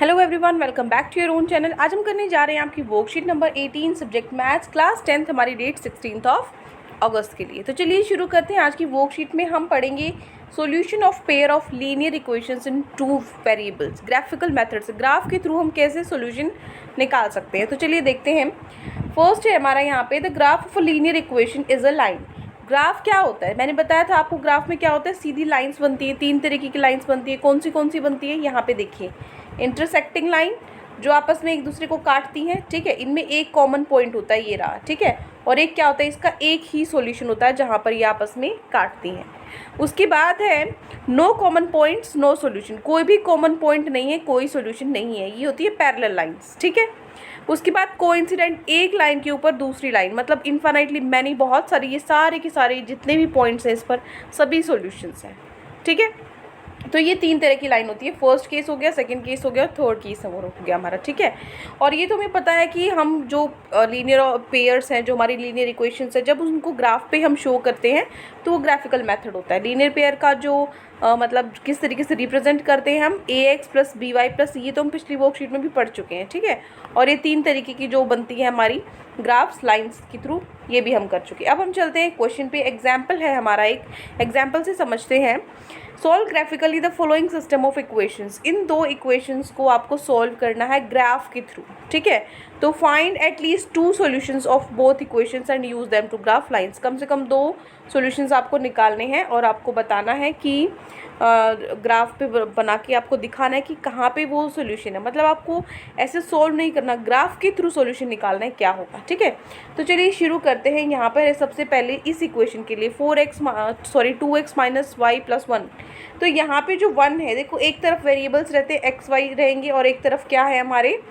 Hello everyone, welcome back to your own channel. आज हम करने जा रहे हैं आपकी worksheet number 18 subject maths class 10th। हमारी डेट 16 अगस्त के लिए। तो चलिए शुरू करते हैं। आज की वर्कशीट में हम पढ़ेंगे solution of pair of linear equations in two variables, graphical method से ग्राफ के थ्रू हम कैसे सॉल्यूशन निकाल सकते हैं। तो चलिए देखते हैं। फर्स्ट है हमारा यहाँ पे the graph of a linear equation is a line. Graph क्या होता है, मैंने बताया था आपको ग्राफ में क्या होता है, सीधी लाइंस बनती है। तीन तरीके की लाइंस बनती है। कौन सी बनती है, यहाँ पे देखिए, इंटरसेक्टिंग लाइन जो आपस में एक दूसरे को काटती हैं, ठीक है। इनमें एक कॉमन पॉइंट होता है, ये रहा, ठीक है। और एक क्या होता है, इसका एक ही सॉल्यूशन होता है जहाँ पर ये आपस में काटती हैं। उसके बाद है no common points no solution. कोई भी कॉमन पॉइंट नहीं है, कोई सॉल्यूशन नहीं है, ये होती है पैरेलल लाइंस, ठीक है। उसके बाद कोइंसिडेंट, एक लाइन के ऊपर दूसरी लाइन, मतलब इन्फाइनाइटली मैनी, बहुत सारी, ये सारे के सारे जितने भी पॉइंट्स हैं इस पर सभी सॉल्यूशंस हैं, ठीक है। तो ये तीन तरह की लाइन होती है। फर्स्ट केस हो गया, सेकंड केस हो गया, थर्ड केस हो गया हमारा, ठीक है। और ये तो हमें पता है कि हम जो लीनियर पेयर्स हैं, जो हमारी लीनियर इक्वेशंस है, जब उनको ग्राफ पे हम शो करते हैं तो वो ग्राफिकल मेथड होता है। लीनियर पेयर का जो मतलब किस तरीके से रिप्रेजेंट करते हैं हम, ax plus b y plus, ये तो हम पिछली वर्कशीट में भी पढ़ चुके हैं, ठीक है। और ये तीन तरीके की जो बनती है हमारी ग्राफ्स लाइंस के थ्रू, ये भी हम कर चुके हैं। अब हम चलते हैं क्वेश्चन पे। एग्जाम्पल है हमारा, एक एग्जाम्पल से समझते हैं। Solve graphically the following system of equations. इन दो इक्वेशंस को आपको सॉल्व करना है ग्राफ के थ्रू, ठीक है। तो find at least two solutions of both equations and use them to graph lines. कम से कम दो सॉल्यूशंस आपको निकालने हैं और आपको बताना है कि ग्राफ पे बना के आपको दिखाना है कि कहाँ पे वो सॉल्यूशन है। मतलब आपको ऐसे सॉल्व नहीं करना, ग्राफ के थ्रू सॉल्यूशन निकालना है क्या होगा, ठीक है। तो चलिए शुरू करते हैं। यहाँ पर सबसे पहले इस इक्वेशन के लिए 2x माइनस वाई प्लस 1। तो यहाँ पे जो 1 है, देखो एक तरफ वेरिएबल्स रहते हैं एक्स वाई रहेंगे और एक तरफ क्या है हमारे,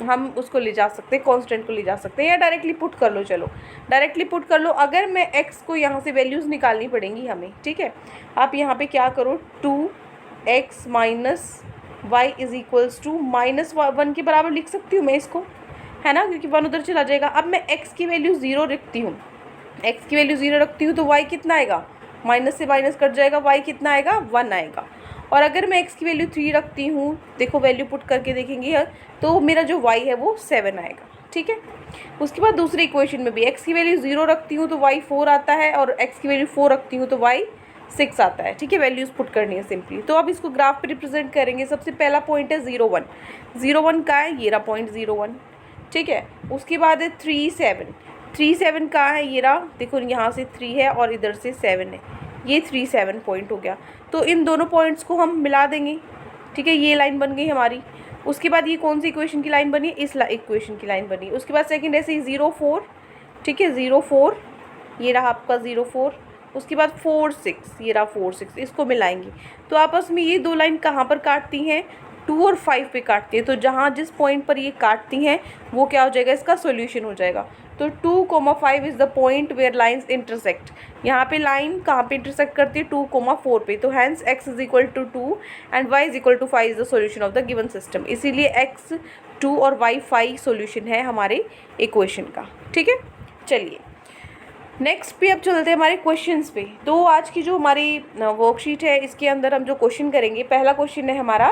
हम उसको ले जा सकते हैं, कांस्टेंट को ले जा सकते हैं, या डायरेक्टली पुट कर लो। चलो डायरेक्टली पुट कर लो। अगर मैं x को यहाँ से वैल्यूज़ निकालनी पड़ेंगी हमें, ठीक है। आप यहाँ पे क्या करो, 2x minus y is equals to -1 के बराबर लिख सकती हूँ मैं इसको, है ना, क्योंकि 1 उधर चला जाएगा। अब मैं x की वैल्यू 0 रखती हूँ, x की वैल्यू 0 रखती हूँ तो y कितना आएगा, माइनस से माइनस कट जाएगा, y कितना आएगा, 1 आएगा। और अगर मैं x की वैल्यू 3 रखती हूँ, देखो वैल्यू पुट करके देखेंगे तो मेरा जो y है वो 7 आएगा, ठीक है। उसके बाद दूसरे इक्वेशन में भी x की वैल्यू 0 रखती हूँ तो y 4 आता है, और x की वैल्यू 4 रखती हूँ तो y 6 आता है, ठीक है। वैल्यूज़ पुट करनी है सिंपली। तो अब इसको ग्राफ पे रिप्रेजेंट करेंगे। सबसे पहला पॉइंट है 0 1 का है, ये रहा पॉइंट 0 1, ठीक है। उसके बाद है 3 7 का है, ये रहा, देखो यहाँ से 3 है और इधर से 7 है, ये 3 7 पॉइंट हो गया। तो इन दोनों पॉइंट्स को हम मिला देंगे, ठीक है। ये लाइन बन गई हमारी। उसके बाद ये कौन सी इक्वेशन की लाइन बनी, इस इक्वेशन की लाइन बनी। उसके बाद सेकंड ऐसे ही 0 4, ठीक है, 0 4, ये रहा आपका 0 4। उसके बाद 4 6, ये रहा 4 6, इसको मिलाएंगे तो आपस में ये दो लाइन कहाँ पर काटती हैं, 2 और 5 पे काटती है। तो जहाँ जिस पॉइंट पर ये काटती हैं वो क्या हो जाएगा, इसका सॉल्यूशन हो जाएगा। तो 2,5 is the point where lines intersect. यहाँ पे लाइन कहाँ पे इंटरसेक्ट करती है, 2,4 पे। तो hence x is equal to 2 and y is equal to 5 is the solution of the given system. इसीलिए x 2 और y 5 सॉल्यूशन है हमारे इक्वेशन का, ठीक है। चलिए नेक्स्ट पे अब चलते हैं हमारे क्वेश्चंस पे। तो आज की जो हमारी वर्कशीट है इसके अंदर हम जो क्वेश्चन करेंगे, पहला क्वेश्चन है हमारा,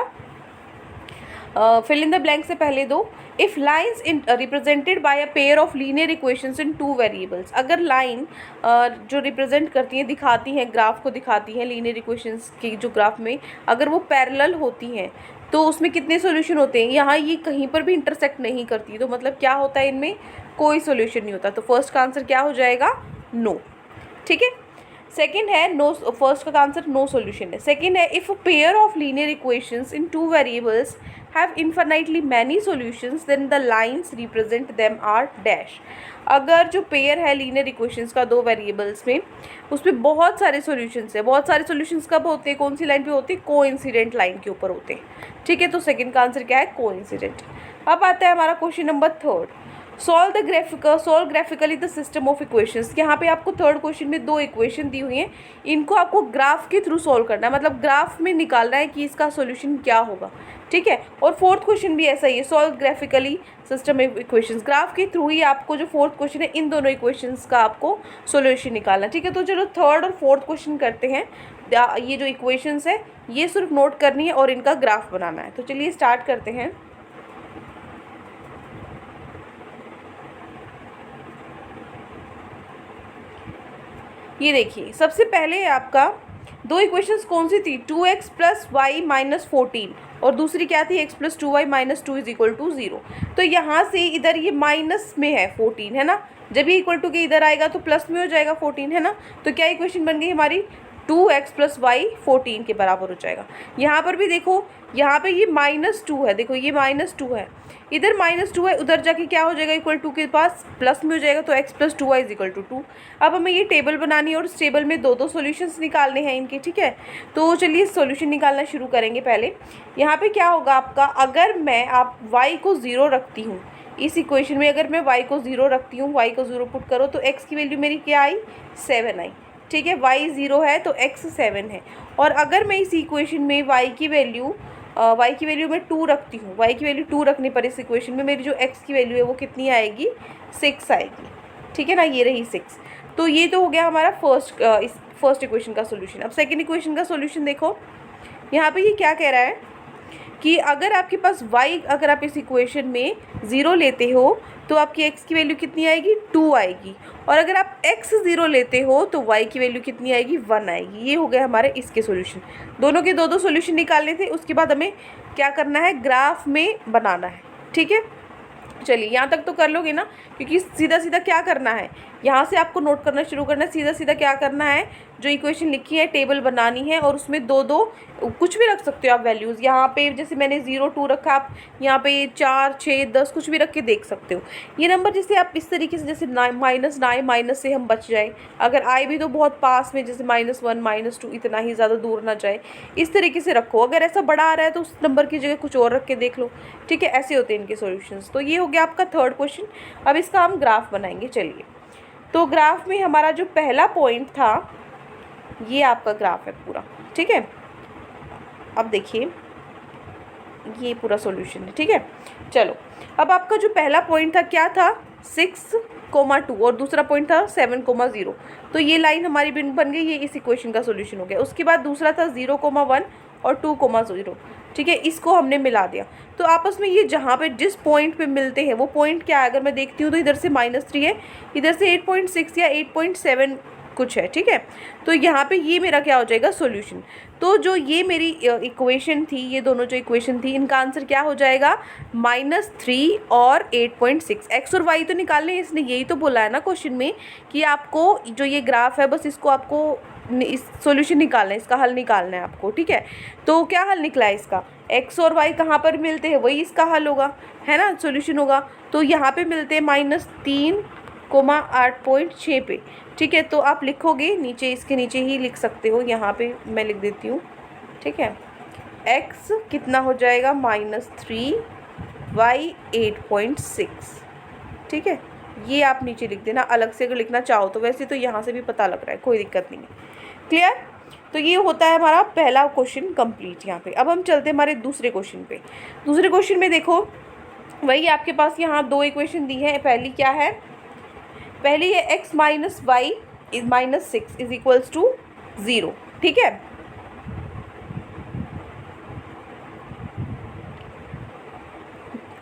फिल इन द ब्लैंक से पहले दो, if lines in represented by a pair of linear equations in two variables. अगर लाइन जो रिप्रेजेंट करती हैं, दिखाती हैं, ग्राफ को दिखाती हैं, लीनियर इक्वेशंस की जो ग्राफ में अगर वो पैरेलल होती हैं तो उसमें कितने सॉल्यूशन होते हैं। यहाँ ये कहीं पर भी इंटरसेक्ट नहीं करती, तो मतलब क्या होता है, इनमें कोई सॉल्यूशन नहीं होता। तो फर्स्ट का आंसर क्या हो जाएगा, नो, ठीक है। सेकेंड है नो, फर्स्ट का आंसर नो सॉल्यूशन है। सेकेंड है if a pair of linear equations in two variables have infinitely many solutions then the lines represent them are dash। अगर जो पेयर है लीनियर इक्वेशंस का दो वेरिएबल्स में, उसमें बहुत सारे सॉल्यूशंस है। बहुत सारे सॉल्यूशंस कब होते हैं, कौन सी लाइन पे होते हैं, कोइंसिडेंट लाइन के ऊपर होते हैं, ठीक है। तो सेकंड का आंसर क्या है, कोइंसिडेंट। अब आता है हमारा question number third, solve graphically the system of equations. यहाँ पे आपको थर्ड क्वेश्चन में दो इक्वेशन दी हुई हैं, इनको आपको ग्राफ के थ्रू सॉल्व करना है, मतलब ग्राफ में निकालना है कि इसका सॉल्यूशन क्या होगा, ठीक है। और फोर्थ क्वेश्चन भी ऐसा ही है, solve graphically system of equations. Graph के थ्रू ही आपको जो फोर्थ क्वेश्चन है, इन दोनों इक्वेशंस का आपको सॉल्यूशन निकालना है, ठीक है। तो चलो थर्ड और फोर्थ क्वेश्चन करते हैं। ये जो इक्वेशंस है ये सिर्फ नोट करनी है और इनका ग्राफ बनाना है। तो चलिए स्टार्ट करते हैं। ये देखिए, सबसे पहले आपका दो इक्वेशंस कौन सी थी, 2x प्लस वाई माइनस 14 और दूसरी क्या थी, x plus 2y minus 2 is equal to 0। तो यहाँ से इधर ये माइनस में है 14 है ना, जब ये इक्वल टू के इधर आएगा तो प्लस में हो जाएगा 14 है ना। तो क्या इक्वेशन बन गई हमारी, 2x प्लस वाई 14 के बराबर हो जाएगा। यहाँ पर भी देखो, यहाँ पे ये -2 है, देखो ये -2 है, इधर -2 है, उधर जाके क्या हो जाएगा, इक्वल टू के पास प्लस में हो जाएगा, तो x plus 2y is equal to 2। अब हमें ये टेबल बनानी है और इस टेबल में दो सॉल्यूशंस निकालने हैं इनके, ठीक है। तो चलिए सॉल्यूशन निकालना शुरू करेंगे। पहले यहाँ पे क्या होगा आपका, अगर मैं आप y को 0 रखती हूँ इस इक्वेशन में, अगर मैं y को 0 रखती हूँ, y को 0 पुट करो तो x की वैल्यू मेरी क्या आई, 7 आई, ठीक है। y 0 है तो x 7 है। और अगर मैं इस इक्वेशन में y की वैल्यू मैं 2 रखती हूँ, y की वैल्यू 2 रखने पर इस इक्वेशन में मेरी जो x की वैल्यू है वो कितनी आएगी, 6 आएगी, ठीक है ना, ये रही 6। तो ये तो हो गया हमारा फर्स्ट इक्वेशन का सोल्यूशन। अब सेकंड इक्वेशन का सोल्यूशन देखो, यहाँ पे ये क्या कह रहा है कि अगर आपके पास y, अगर आप इस इक्वेशन में 0 लेते हो तो आपकी x की वैल्यू कितनी आएगी, 2 आएगी, और अगर आप x 0 लेते हो तो y की वैल्यू कितनी आएगी, 1 आएगी। ये हो गए हमारे इसके सॉल्यूशन। दोनों के दो सॉल्यूशन निकालने थे, उसके बाद हमें क्या करना है, ग्राफ में बनाना है, ठीक है। चलिए यहाँ तक तो कर लोगे ना, क्योंकि सीधा सीधा क्या करना है, यहाँ से आपको नोट करना शुरू करना है, सीधा सीधा क्या करना है, जो इक्वेशन लिखी है टेबल बनानी है और उसमें दो कुछ भी रख सकते हो आप वैल्यूज़। यहाँ पे जैसे मैंने 0 2 रखा, आप यहाँ पे 4 6 10 कुछ भी रख के देख सकते हो। ये नंबर जैसे आप इस तरीके से, जैसे माइनस से हम बच जाए, अगर आए भी तो बहुत पास में, जैसे -1 -2 इतना ही ज़्यादा दूर ना जाए, इस तरीके से रखो। अगर ऐसा बड़ा आ रहा है तो उस नंबर की जगह कुछ और रख के देख लो, ठीक है। ऐसे होते हैं इनके सॉल्यूशंस। तो ये हो गया आपका थर्ड क्वेश्चन। अब इसका हम ग्राफ बनाएंगे। चलिए, तो ग्राफ में हमारा जो पहला पॉइंट था ये आपका ग्राफ है पूरा, ठीक है। अब देखिए ये पूरा सॉल्यूशन है, ठीक है। चलो, अब आपका जो पहला पॉइंट था क्या था, 6,2 और दूसरा पॉइंट था 7,0। तो ये लाइन हमारी बन गई, ये इस इक्वेशन का सॉल्यूशन हो गया। उसके बाद दूसरा था 0,1 और 2,0, ठीक है, इसको हमने मिला दिया। तो आपस में ये जहाँ पे जिस पॉइंट पे मिलते हैं वो पॉइंट क्या है, अगर मैं देखती हूँ तो इधर से -3 है, इधर से 8.6 या 8.7 कुछ है, ठीक है। तो यहाँ पे ये मेरा क्या हो जाएगा, सॉल्यूशन। तो जो ये मेरी इक्वेशन थी, ये दोनों जो इक्वेशन थी, इनका आंसर क्या हो जाएगा, -3 और 8.6। एक्स और वाई तो निकालने, इसने यही तो बोला है ना क्वेश्चन में कि आपको जो ये ग्राफ है बस इसको आपको इस सॉल्यूशन निकालना है, इसका हल निकालना है आपको, ठीक है। तो क्या हल निकला है इसका, एक्स और वाई कहाँ पर मिलते हैं वही इसका हल होगा, है ना, सॉल्यूशन होगा। तो यहाँ पे मिलते हैं -3,8.6 पे, ठीक है। तो आप लिखोगे नीचे, इसके नीचे ही लिख सकते हो, यहाँ पे मैं लिख देती हूँ, ठीक है। x कितना हो जाएगा, -3 y 8.6, ठीक है। ये आप नीचे लिख देना, अलग से अगर लिखना चाहो तो, वैसे तो यहाँ से भी पता लग रहा है, कोई दिक्कत नहीं है। क्लियर। तो ये होता है हमारा पहला क्वेश्चन कंप्लीट यहाँ पे। अब हम चलते हैं हमारे दूसरे क्वेश्चन पे। दूसरे क्वेश्चन में देखो, वही आपके पास यहाँ दो इक्वेशन दी है। पहली क्या है, पहली है x minus y -6 is equals to 0, ठीक है।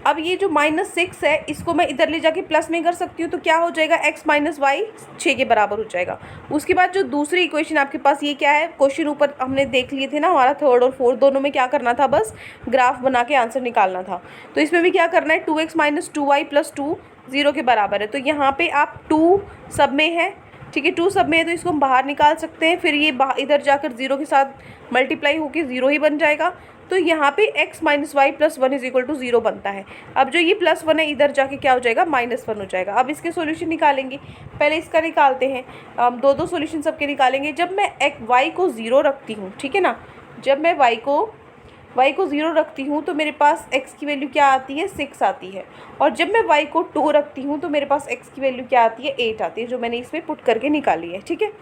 अब ये जो -6 है इसको मैं इधर ले जाके प्लस में कर सकती हूँ, तो क्या हो जाएगा, x माइनस वाई 6 के बराबर हो जाएगा। उसके बाद जो दूसरी इक्वेशन आपके पास, ये क्या है, क्वेश्चन ऊपर हमने देख लिए थे ना, हमारा थर्ड और फोर्थ दोनों में क्या करना था, बस ग्राफ बना के आंसर निकालना था। तो इसमें भी क्या करना है, 2x माइनस 2y प्लस 2 0 के बराबर है। तो यहाँ पे आप 2 सब में है, ठीक है, 2 सब में है, तो इसको हम बाहर निकाल सकते हैं। फिर ये इधर जाकर 0 के साथ मल्टीप्लाई होकर 0 ही बन जाएगा। तो यहाँ पे x minus y plus 1 is equal to 0 बनता है। अब जो ये +1 है इधर जाके क्या हो जाएगा, -1 हो जाएगा। अब इसके सॉल्यूशन निकालेंगे, पहले इसका निकालते हैं। दो सॉल्यूशन सबके निकालेंगे। जब मैं y को 0 रखती हूँ, ठीक है ना, जब मैं y को 0 रखती हूँ तो मेरे पास x की वैल्यू क्या आती है, 6 आती है। और जब मैं y को 2 रखती हूँ तो मेरे पास x की वैल्यू क्या आती है, 8 आती है, जो मैंने इसमें पुट करके निकाली है, ठीक है।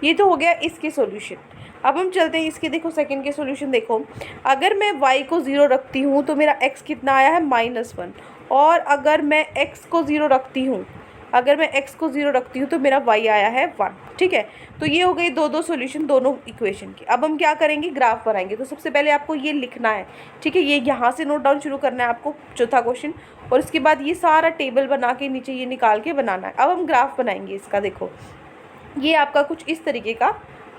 ये तो हो गया इसके सॉल्यूशन। अब हम चलते हैं इसके, देखो सेकंड के सॉल्यूशन देखो। अगर मैं y को 0 रखती हूँ तो मेरा x कितना आया है, -1। और अगर मैं x को 0 रखती हूँ अगर मैं x को 0 रखती हूँ तो मेरा y आया है 1। ठीक है, तो ये हो गई दो सॉल्यूशन दोनों इक्वेशन की। अब हम क्या करेंगे, ग्राफ बनाएंगे। तो सबसे पहले आपको ये लिखना है, ठीक है, ये यहाँ से नोट डाउन शुरू करना है आपको, चौथा क्वेश्चन, और इसके बाद ये सारा टेबल बना के नीचे ये निकाल के बनाना है। अब हम ग्राफ बनाएंगे इसका। देखो ये आपका कुछ इस तरीके का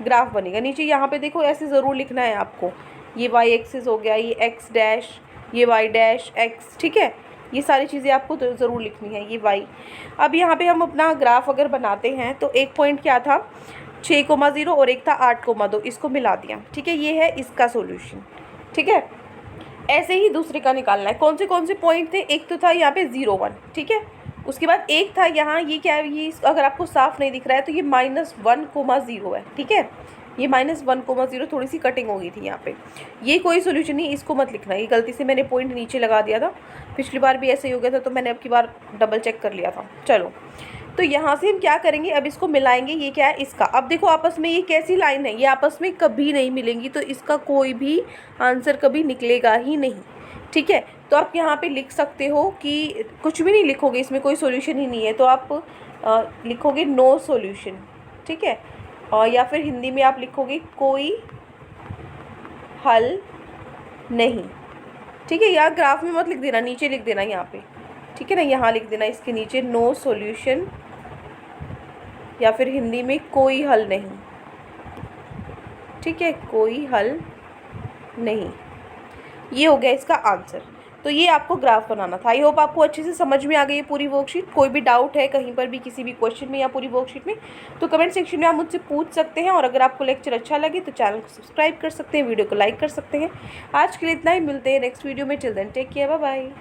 ग्राफ बनेगा। नीचे यहाँ पे देखो ऐसे ज़रूर लिखना है आपको, ये y एक्सिस हो गया, ये x डैश, ये y डैश x। ठीक है, ये सारी चीज़ें आपको तो ज़रूर लिखनी है, ये y। अब यहाँ पे हम अपना ग्राफ अगर बनाते हैं तो एक पॉइंट क्या था 6,0 और एक था 8,2, इसको मिला दिया। ठीक है, ये है इसका सॉल्यूशन। ठीक है, ऐसे ही दूसरे का निकालना है। कौन से पॉइंट थे, एक तो था यहाँ पे 0 1। ठीक है, उसके बाद एक था यहाँ, ये क्या है, ये अगर आपको साफ नहीं दिख रहा है तो ये -1,0 है। ठीक है, ये -1,0 थोड़ी सी कटिंग हो गई थी यहाँ पे। ये कोई सोल्यूशन नहीं, इसको मत लिखना, ये गलती से मैंने पॉइंट नीचे लगा दिया था, पिछली बार भी ऐसे ही हो गया था, तो मैंने अब की बार डबल चेक कर लिया था। चलो, तो यहाँ से हम क्या करेंगे, अब इसको मिलाएंगे। ये क्या है, इसका। अब देखो आपस में ये कैसी लाइन है, ये आपस में कभी नहीं मिलेंगी, तो इसका कोई भी आंसर कभी निकलेगा ही नहीं। ठीक है, तो आप यहाँ पे लिख सकते हो कि कुछ भी नहीं लिखोगे, इसमें कोई सॉल्यूशन ही नहीं है, तो आप लिखोगे नो सॉल्यूशन। ठीक है, और या फिर हिंदी में आप लिखोगे कोई हल नहीं। ठीक है, यहाँ ग्राफ में मत लिख देना, नीचे लिख देना यहाँ पे। ठीक है ना, यहाँ लिख देना इसके नीचे नो सॉल्यूशन, या फिर हिंदी में कोई हल नहीं। ठीक है, कोई हल नहीं, ये हो गया इसका आंसर। तो ये आपको ग्राफ बनाना था। आई होप आपको अच्छे से समझ में आ गई है पूरी वर्कशीट। कोई भी डाउट है कहीं पर भी किसी भी क्वेश्चन में या पूरी वर्कशीट में, तो कमेंट सेक्शन में आप मुझसे पूछ सकते हैं। और अगर आपको लेक्चर अच्छा लगे तो चैनल को सब्सक्राइब कर सकते हैं, वीडियो को लाइक कर सकते हैं। आज के लिए इतना ही, मिलते हैं नेक्स्ट वीडियो में। Till then take care, bye bye.